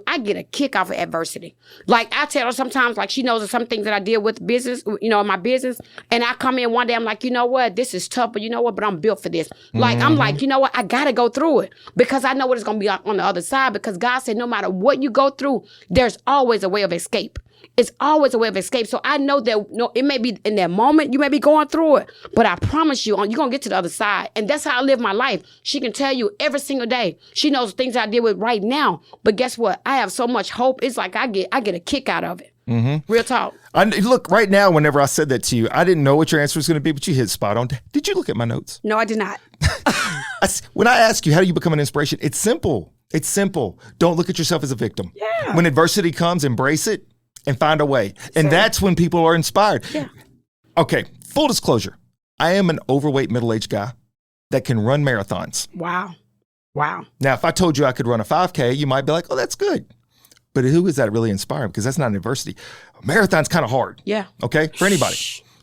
I get a kick off of adversity. Like, I tell her sometimes, like, she knows some things that I deal with business, in my business. And I come in one day, I'm like, you know what? This is tough, but you know what? But I'm built for this. Like, I'm like, you know what? I got to go through it because I know what it's going to be on the other side because God said no matter what you go through, there's always a way of escape. It's always a way of escape. So I know that it may be in that moment, you may be going through it, but I promise you, you're going to get to the other side. And that's how I live my life. She can tell you every single day. She knows the things I deal with right now. But guess what? I have so much hope. It's like I get a kick out of it. Mm-hmm. Real talk. Look, right now, whenever I said that to you, I didn't know what your answer was going to be, but you hit spot on. Did you look at my notes? No, I did not. When I ask you, how do you become an inspiration? It's simple. It's simple. Don't look at yourself as a victim. Yeah. When adversity comes, embrace it and find a way. And that's when people are inspired. Yeah. Okay, full disclosure. I am an overweight middle-aged guy that can run marathons. Wow. Now, if I told you I could run a 5K, you might be like, oh, that's good. But who is that really inspiring? Because that's not an adversity. A marathon's kind of hard. Yeah. Okay, for anybody.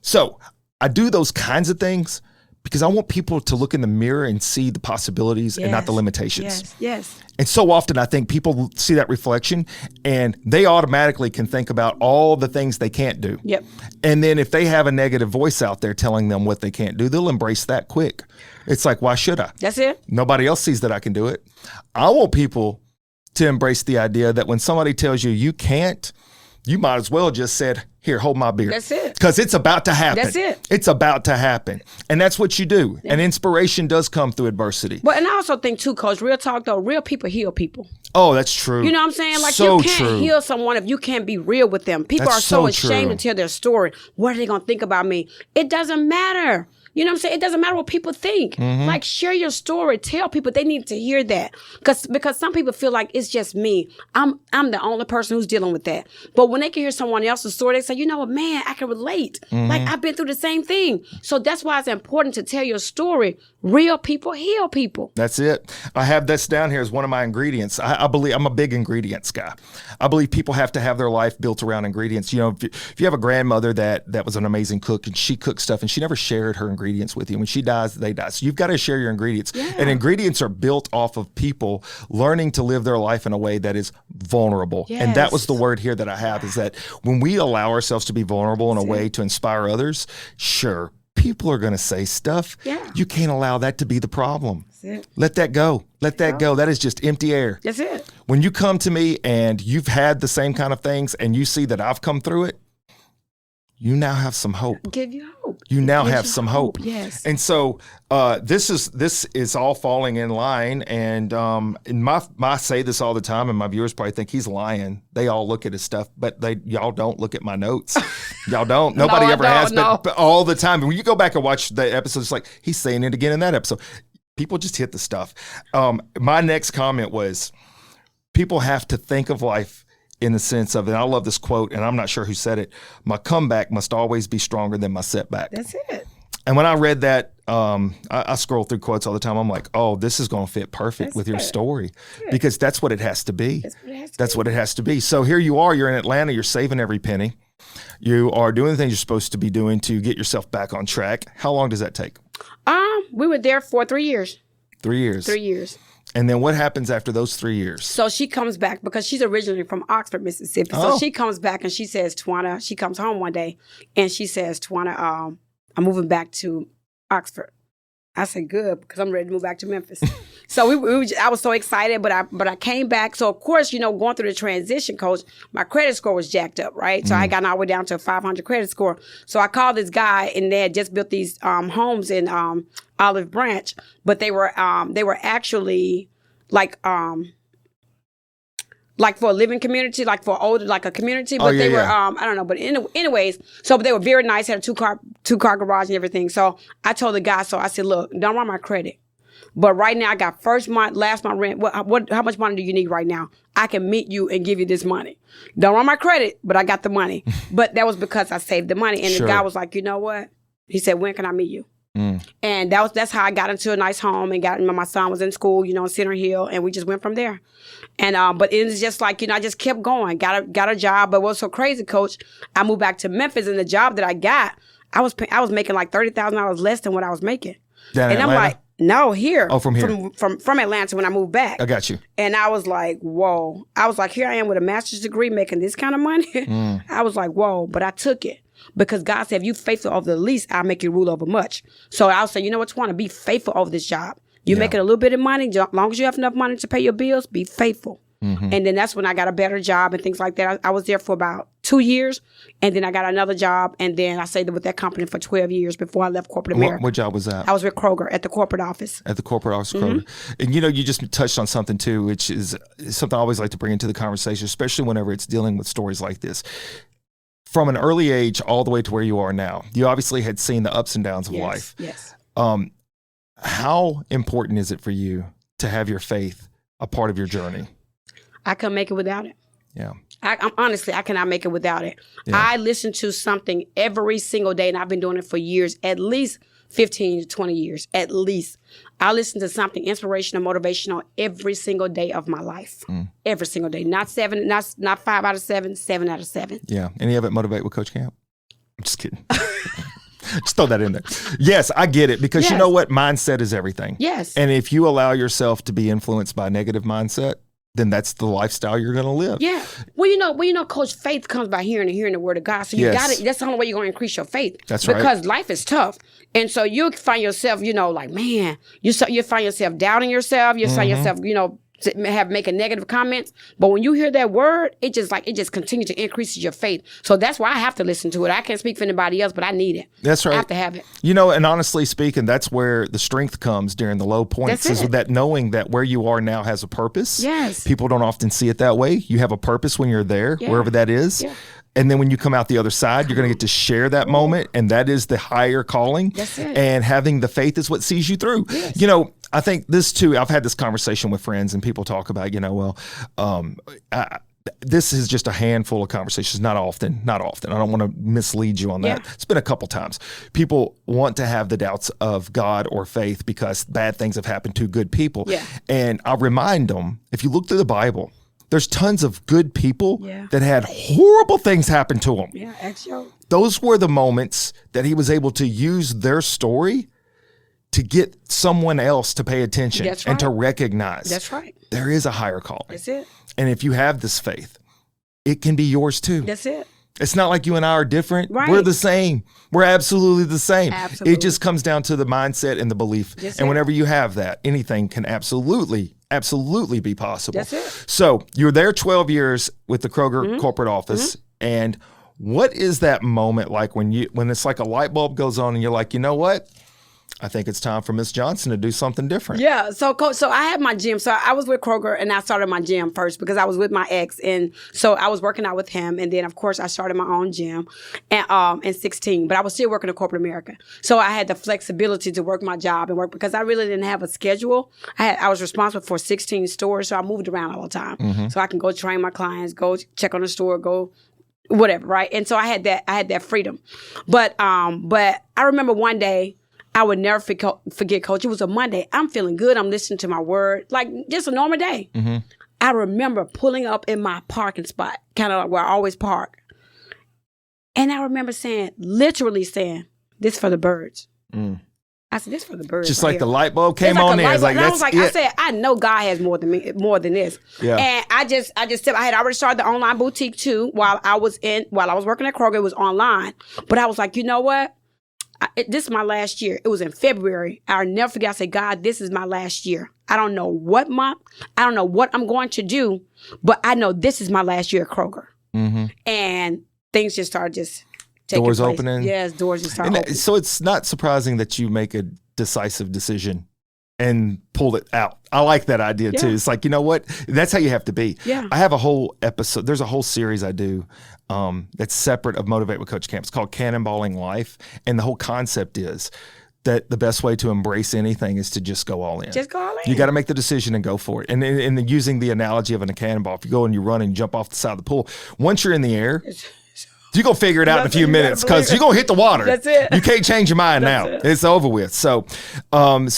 So I do those kinds of things because I want people to look in the mirror and see the possibilities and not the limitations. Yes. And so often I think people see that reflection and they automatically can think about all the things they can't do. Yep. And then if they have a negative voice out there telling them what they can't do, they'll embrace that quick. It's like, why should I? That's it. Nobody else sees that I can do it. I want people to embrace the idea that when somebody tells you you can't, you might as well just said, here, hold my beer. That's it. Because it's about to happen. That's it. It's about to happen. And that's what you do. And inspiration does come through adversity. But and I also think too, Coach, real talk though, real people heal people. Oh, that's true. You know what I'm saying? Like so you can't true. heal someone if you can't be real with them. People That's are so so ashamed true. to tell their story. What are they gonna think about me? It doesn't matter. You know what I'm saying? It doesn't matter what people think. Like, share your story. Tell people they need to hear that. Because some people feel like it's just me. I'm the only person who's dealing with that. But when they can hear someone else's story, they say, you know what, man, I can relate. Like, I've been through the same thing. So that's why it's important to tell your story. Real people heal people. That's it. I have this down here as one of my ingredients. I believe I'm a big ingredients guy. I believe people have to have their life built around ingredients. You know, if you have a grandmother that was an amazing cook and she cooked stuff and she never shared her ingredients with you. When she dies, they die. So you've got to share your ingredients. Yeah. And ingredients are built off of people learning to live their life in a way that is vulnerable. Yes. And that was the word here that I have, is that when we allow ourselves to be vulnerable in a way to inspire others, sure, people are going to say stuff. Yeah. You can't allow that to be the problem. That's it. Let that go. Let that go. That is just empty air. That's it. When you come to me and you've had the same kind of things and you see that I've come through it, you now have some hope. Give you hope. You now Gives have you some hope. Yes. And so this is all falling in line. And I say this all the time, and my viewers probably think he's lying. They all look at his stuff, but y'all don't look at my notes. Y'all don't. Nobody ever has. But all the time. And when you go back and watch the episodes, it's like he's saying it again in that episode. People just hit the stuff. My next comment was, people have to think of life in the sense of, and I love this quote, and I'm not sure who said it, my comeback must always be stronger than my setback. That's it. And when I read that, I scroll through quotes all the time. I'm like, oh, this is going to fit perfect with your story, because that's what it has to be. That's what it has to be. So here you are, you're in Atlanta, you're saving every penny. You are doing the things you're supposed to be doing to get yourself back on track. How long does that take? We were there for 3 years. 3 years. 3 years. And then what happens after those 3 years? So she comes back because she's originally from Oxford, Mississippi. So she comes back and she says, Twana, she comes home one day and she says, Twana, I'm moving back to Oxford. I said, good, because I'm ready to move back to Memphis. So I was so excited, but I came back. So of course, you know, going through the transition, Coach, my credit score was jacked up, right? So I got all the way down to a 500 credit score. So I called this guy, and they had just built these homes in Olive Branch, but they were actually like for a living community, like for older, like a community, but they were, I don't know, but anyways, so they were very nice, had a two car garage and everything. So I told the guy, so I said, look, don't run my credit. But right now I got first month, last month rent. How much money do you need right now? I can meet you and give you this money. Don't run my credit, but I got the money. But that was because I saved the money. And the guy was like, you know what? He said, when can I meet you? And that's how I got into a nice home and my son was in school, you know, in Center Hill, and we just went from there. And but it was just like, you know, I just kept going, got a job. But what's so crazy, Coach, I moved back to Memphis, and the job that I got, I was making like $30,000 less than what I was making. Down in and I'm Atlanta? like, no, here. Oh, from here. From Atlanta when I moved back. I got you. And I was like, whoa. I was like, here I am with a master's degree making this kind of money. I was like, whoa, but I took it. Because God said, if you faithful over the least, I'll make you rule over much. So I'll say, you know what, Twana, be faithful over this job. You're making a little bit of money. As long as you have enough money to pay your bills, be faithful. And then that's when I got a better job and things like that. I was there for about 2 years, and then I got another job, and then I stayed with that company for 12 years before I left corporate America. What job was that? I was with Kroger at the corporate office. At the corporate office, Kroger. And you know, you just touched on something too, which is something I always like to bring into the conversation, especially whenever it's dealing with stories like this. From an early age all the way to where you are now, you obviously had seen the ups and downs of life. Yes. How important is it for you to have your faith a part of your journey? I couldn't make it without it. Yeah. I'm honestly, I cannot make it without it. Yeah. I listen to something every single day, and I've been doing it for years, at least 15 to 20 years, at least. I listen to something inspirational, motivational every single day of my life. Every single day. Not 5 out of 7, 7 out of 7. Yeah. Any of it motivate with Coach Camp? I'm just kidding. Just throw that in there. Yes, I get it because you Yes. know what? Mindset is everything. Yes. And if you allow yourself to be influenced by a negative mindset, then that's the lifestyle you're going to live. Yeah. Well, you know, Coach, faith comes by hearing and hearing the word of God. So you Yes. got it. That's the only way you're going to increase your faith. That's right. Because life is tough. And so you find yourself, you know, like, man, you find yourself doubting yourself. You find yourself, you know, making negative comments. But when you hear that word, it just continues to increase your faith. So that's why I have to listen to it. I can't speak for anybody else, but I need it. That's right. I have to have it. You know, and honestly speaking, that's where the strength comes during the low points. That's Is it. that knowing that where you are now has a purpose. Yes. People don't often see it that way. You have a purpose when you're there, Yeah. wherever that is. Yeah. And then when you come out the other side, you're going to get to share that moment. And that is the higher calling. That's it. And having the faith is what sees you through. Yes. You know, I think this too, I've had this conversation with friends and people talk about, you know, well, this is just a handful of conversations, not often. I don't want to mislead you on that. Yeah. It's been a couple times. People want to have the doubts of God or faith because bad things have happened to good people. Yeah. And I'll remind them, if you look through the Bible, there's tons of good people Yeah. that had horrible things happen to them. Yeah, actually. Those were the moments that he was able to use their story to get someone else to pay attention That's and to right. recognize That's right. there is a higher calling. That's it. And if you have this faith, it can be yours too. That's it. It's not like you and I are different. Right. We're the same. We're absolutely the same. Absolutely. It just comes down to the mindset and the belief. That's and it. whenever you have that, anything can absolutely be possible. That's it. So you're there 12 years with the Kroger Mm-hmm. corporate office. And what is that moment like when it's like a light bulb goes on and you're like, you know what? I think it's time for Miss Johnson to do something different. Yeah. So, Coach, I had my gym. So I was with Kroger and I started my gym first because I was with my ex. And so I was working out with him. And then, of course, I started my own gym in 16. But I was still working in corporate America. So I had the flexibility to work my job and work because I really didn't have a schedule. I was responsible for 16 stores. So I moved around all the time. So I can go train my clients, go check on the store, go whatever. Right. And so I had that freedom. But I remember one day, I would never forget, Coach. It was a Monday. I'm feeling good. I'm listening to my word, like just a normal day. Mm-hmm. I remember pulling up in my parking spot, kind of like where I always park. And I remember literally saying, this for the birds. I said, this for the birds. Just right like here. the light bulb It's came like on a there. light It's like, bulb. And I that's was like, it. I said, I know God has more than this. Yeah. And I had already started the online boutique too while I was working at Kroger. It was online. But I was like, you know what? This is my last year. It was in February. I'll never forget. I said, God, this is my last year. I don't know what month. I don't know what I'm going to do, but I know this is my last year at Kroger. Mm-hmm. And things just started taking Doors place. opening. Yes, doors just started And opening. so it's not surprising that you make a decisive decision and pull it out. I like that idea too. Yeah. It's like, you know what? That's how you have to be. Yeah. I have a whole episode. There's a whole series I do that's separate of Motivate with Coach Camp. It's called Cannonballing Life. And the whole concept is that the best way to embrace anything is to just go all in. Just go all in. You got to make the decision and go for it. And using the analogy of a cannonball, if you go and you run and jump off the side of the pool, once you're in the air, you're going to figure it out in a That's few it. You gotta minutes because believe you're going to hit the water. That's it. You can't change your mind now. That's it. It's over with. So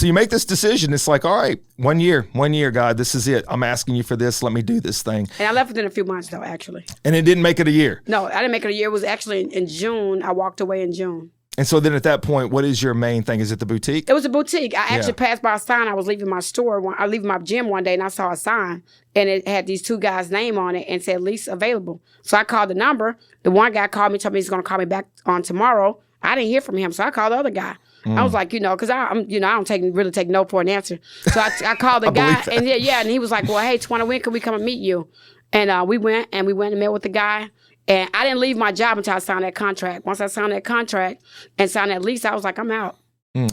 you make this decision. It's like, all right, 1 year, God, this is it. I'm asking you for this. Let me do this thing. And I left within a few months though, actually. And it didn't make it a year. No, I didn't make it a year. It was actually in June. I walked away in June. And so then at that point, what is your main thing? Is it the boutique? It was a boutique. I actually Yeah. passed by a sign. I was leaving my store. I leaving my gym one day, and I saw a sign, and it had these two guys' name on it, and said lease available. So I called the number. The one guy called me, told me he's going to call me back on tomorrow. I didn't hear from him, so I called the other guy. I was like, because I don't really take no for an answer. So I called the I guy, believe that. and and he was like, well, hey, Twana, when can we come and meet you? And we went and met with the guy. And I didn't leave my job until I signed that contract. Once I signed that contract and signed that lease, I was like, I'm out.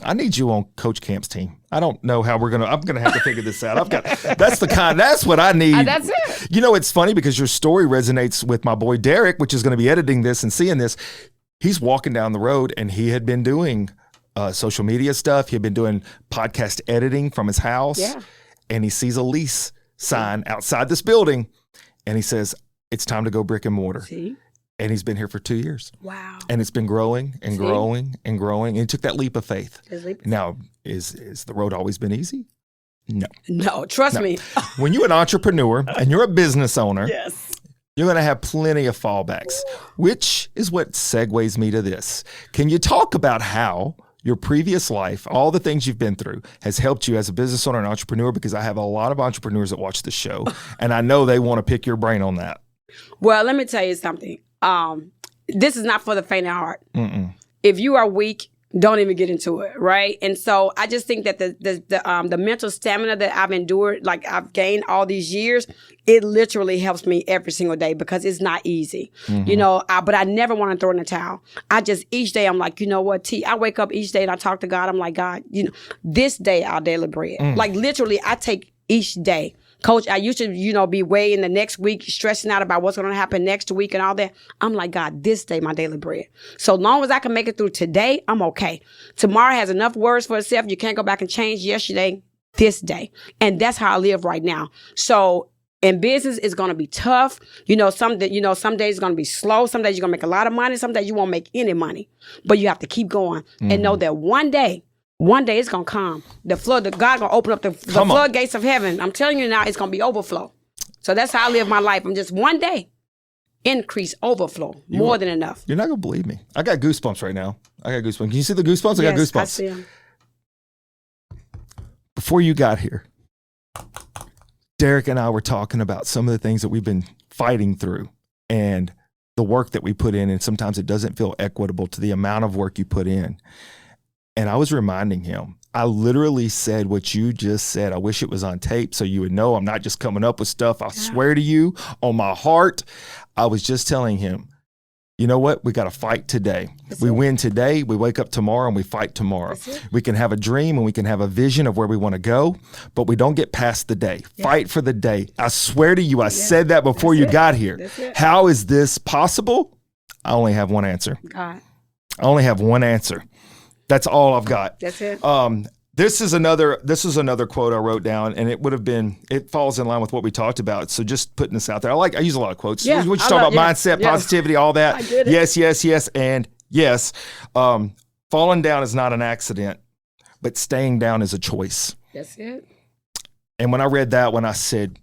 I need you on Coach Camp's team. I don't know how I'm going to have to figure this out. That's what I need. That's it. You know, it's funny because your story resonates with my boy Derek, which is going to be editing this and seeing this. He's walking down the road and he had been doing social media stuff. He had been doing podcast editing from his house. Yeah. And he sees a lease sign outside this building and he says, it's time to go brick and mortar. See? And he's been here for 2 years. Wow. And it's been growing and See? growing and growing. And he took that leap of faith. His leap- Now, is the road always been easy? No. No, trust me. When you're an entrepreneur and you're a business owner, Yes. You're going to have plenty of fallbacks, which is what segues me to this. Can you talk about how your previous life, all the things you've been through, has helped you as a business owner and entrepreneur? Because I have a lot of entrepreneurs that watch the show, and I know they want to pick your brain on that. Well, let me tell you something. This is not for the faint of heart. Mm-mm. If you are weak, don't even get into it, right? And so I just think that the mental stamina that I've endured, like I've gained all these years, it literally helps me every single day because it's not easy, you know. But I never want to throw in the towel. I just each day I'm like, you know what, T. I wake up each day and I talk to God. I'm like, God, you know, this day our daily bread. Like literally, I take each day. Coach, I used to, you know, be way in the next week stressing out about what's going to happen next week and all that. I'm like, God, this day, my daily bread. So long as I can make it through today, I'm okay. Tomorrow has enough words for itself. You can't go back and change yesterday, this day. And that's how I live right now. So in business, it's going to be tough. Some days it's going to be slow. Some days you're going to make a lot of money. Some days you won't make any money. But you have to keep going and know that one day it's going to come. God going to open up the floodgates of heaven. I'm telling you now, it's going to be overflow. So that's how I live my life. I'm just one day, increase, overflow, more than enough. You're not going to believe me. I got goosebumps right now. Can you see the goosebumps? I got goosebumps. I see them. Before you got here, Derek and I were talking about some of the things that we've been fighting through and the work that we put in. And sometimes it doesn't feel equitable to the amount of work you put in. And I was reminding him, I literally said what you just said. I wish it was on tape so you would know I'm not just coming up with stuff. I swear to you on my heart. I was just telling him, you know what? We got to fight today. We win today. We wake up tomorrow and we fight tomorrow. We can have a dream and we can have a vision of where we want to go, but we don't get past the day. Fight for the day. I swear to you, I said that before you got here. How is this possible? I only have one answer. God. I only have one answer. That's all I've got. That's it. This is another quote I wrote down, and it falls in line with what we talked about. So just putting this out there. I use a lot of quotes. Yeah, We just talk about mindset, positivity, all that. I get it. Yes, and yes. Falling down is not an accident, but staying down is a choice. That's it. And when I read that one, I said,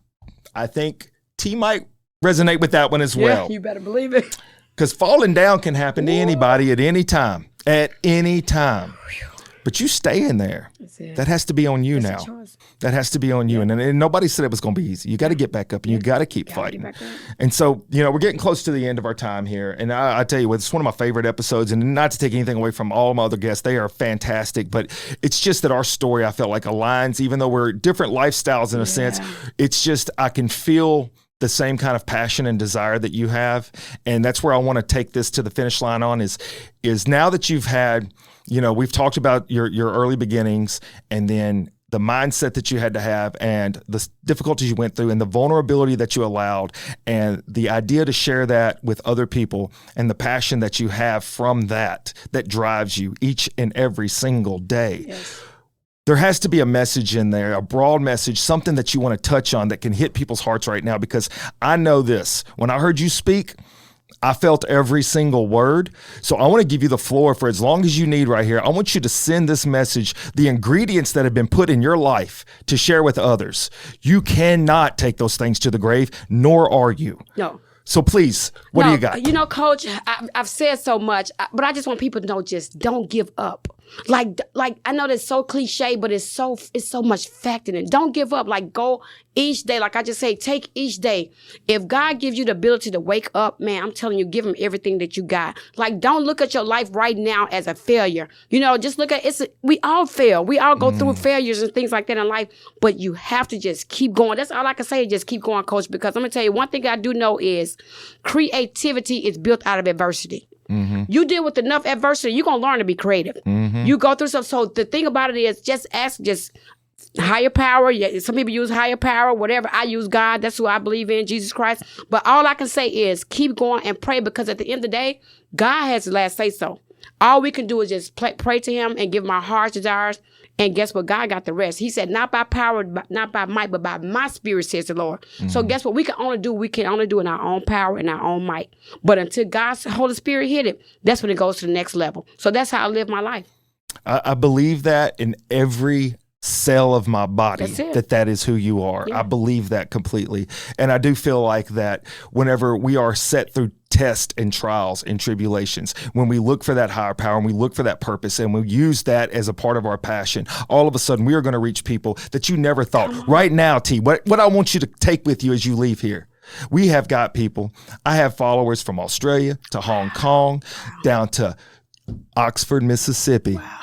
I think T might resonate with that one as well. Yeah, you better believe it. Because falling down can happen to anybody at any time. At any time. But you stay in there. That has to be on you now. That has to be on you. And nobody said it was going to be easy. You got to get back up and you got to keep fighting. And so, we're getting close to the end of our time here. And I tell you what, it's one of my favorite episodes. And not to take anything away from all my other guests, they are fantastic. But it's just that our story, I felt like, aligns, even though we're different lifestyles in a sense. It's just, I can feel the same kind of passion and desire that you have. And that's where I want to take this to the finish line on is now that you've had, we've talked about your early beginnings and then the mindset that you had to have and the difficulties you went through and the vulnerability that you allowed and the idea to share that with other people and the passion that you have from that drives you each and every single day. Yes. There has to be a message in there, a broad message, something that you want to touch on that can hit people's hearts right now, because I know this. When I heard you speak, I felt every single word. So I want to give you the floor for as long as you need right here. I want you to send this message, the ingredients that have been put in your life to share with others. You cannot take those things to the grave, nor are you. No. So please, what do you got? Coach, I've said so much, but I just want people to know, just don't give up. Like I know that's so cliche, but it's so much fact in it. Don't give up. Like, go each day. Like I just say, take each day. If God gives you the ability to wake up, man, I'm telling you, give him everything that you got. Like, don't look at your life right now as a failure. Just look at we all fail. We all go through failures and things like that in life, but you have to just keep going. That's all I can say, just keep going, Coach, because I'm going to tell you one thing I do know is creativity is built out of adversity. Mm-hmm. You deal with enough adversity, you're going to learn to be creative. Mm-hmm. You go through stuff. So the thing about it is just higher power. Yeah, some people use higher power, whatever. I use God. That's who I believe in, Jesus Christ. But all I can say is keep going and pray, because at the end of the day, God has the last say so. All we can do is just pray to him and give him our heart's desires. And guess what? God got the rest. He said, not by power, not by might, but by my spirit, says the Lord. Mm-hmm. So guess what? We can only do in our own power and our own might. But until God's Holy Spirit hit it, that's when it goes to the next level. So that's how I live my life. I believe that in every cell of my body that is who you are. Yeah. I believe that completely. And I do feel like that whenever we are set through tests and trials and tribulations, when we look for that higher power and we look for that purpose and we use that as a part of our passion, all of a sudden we are going to reach people that you never thought. Right now, T, what I want you to take with you as you leave here, we have got people. I have followers from Australia to Hong Kong, down to Oxford, Mississippi. Wow.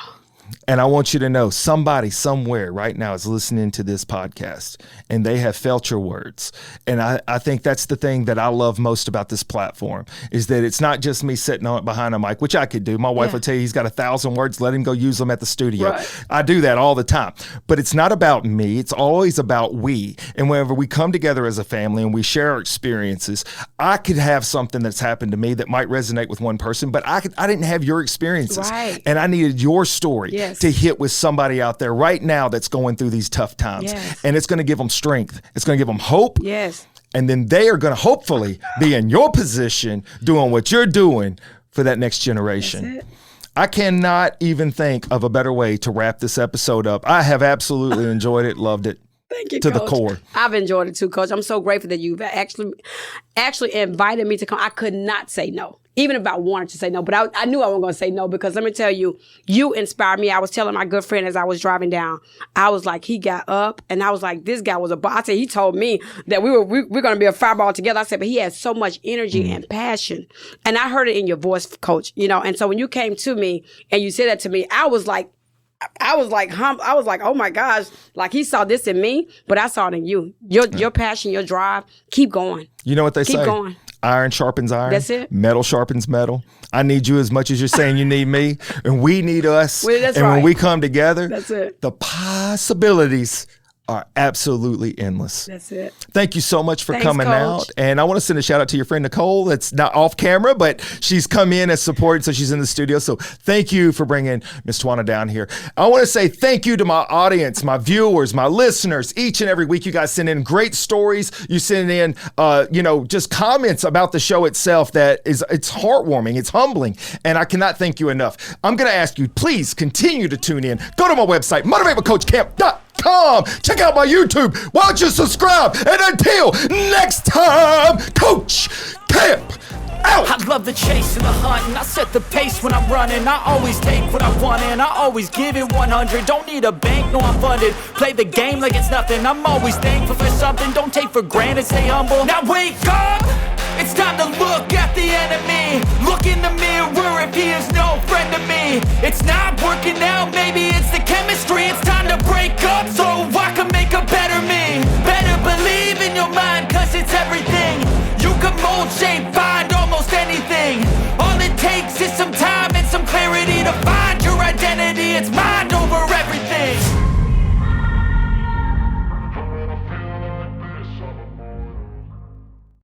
And I want you to know somebody somewhere right now is listening to this podcast and they have felt your words. And I think that's the thing that I love most about this platform is that it's not just me sitting on behind a mic, which I could do. My wife will tell you he's got 1,000 words. Let him go use them at the studio. Right. I do that all the time. But it's not about me. It's always about we. And whenever we come together as a family and we share our experiences, I could have something that's happened to me that might resonate with one person, but I didn't have your experiences. Right. And I needed your story. Yes. To hit with somebody out there right now that's going through these tough times. Yes. And it's going to give them strength. It's going to give them hope. Yes. And then they are going to hopefully be in your position doing what you're doing for that next generation. That's it. I cannot even think of a better way to wrap this episode up. I have absolutely enjoyed it, loved it. Thank you, to Coach. the core. I've enjoyed it too, Coach. I'm so grateful that you've actually invited me to come. I could not say no, even if I wanted to say no. But I knew I wasn't going to say no because let me tell you, you inspired me. I was telling my good friend as I was driving down, I was like, he got up and I was like, this guy was a boss. I said, he told me that we're going to be a fireball together. I said, but he has so much energy and passion. And I heard it in your voice, Coach, and so when you came to me and you said that to me, I was like, oh my gosh, like he saw this in me, but I saw it in you. Your passion, your drive, keep going. You know what they say? Keep going. Iron sharpens iron. That's it. Metal sharpens metal. I need you as much as you're saying you need me, and we need us. Well, that's and right. when we come together, that's it. The possibilities are absolutely endless. That's it. Thank you so much for Thanks, coming Coach. out. And I want to send a shout out to your friend Nicole. That's not off camera, but she's come in as support, so she's in the studio. So thank you for bringing Miss Twana down here. I want to say thank you to my audience, my viewers, my listeners. Each and every week, you guys send in great stories. You send in, just comments about the show itself it's heartwarming, it's humbling, and I cannot thank you enough. I'm going to ask you, please continue to tune in. Go to my website, motivatewithcoachcamp.com. Check out my YouTube. Why don't you subscribe? And until next time, Coach Camp out. I love the chase and the hunt, and I set the pace when I'm running. I always take what I want, and I always give it 100. Don't need a bank, no, I'm funded. Play the game like it's nothing. I'm always thankful for something. Don't take for granted, stay humble. Now wake up! It's time to look at the enemy. Look in the mirror if he is no friend to me. It's not working out, maybe it's the chemistry. It's time to break up so I can make a better me. Better believe in your mind, cause it's everything. You can mold, shape,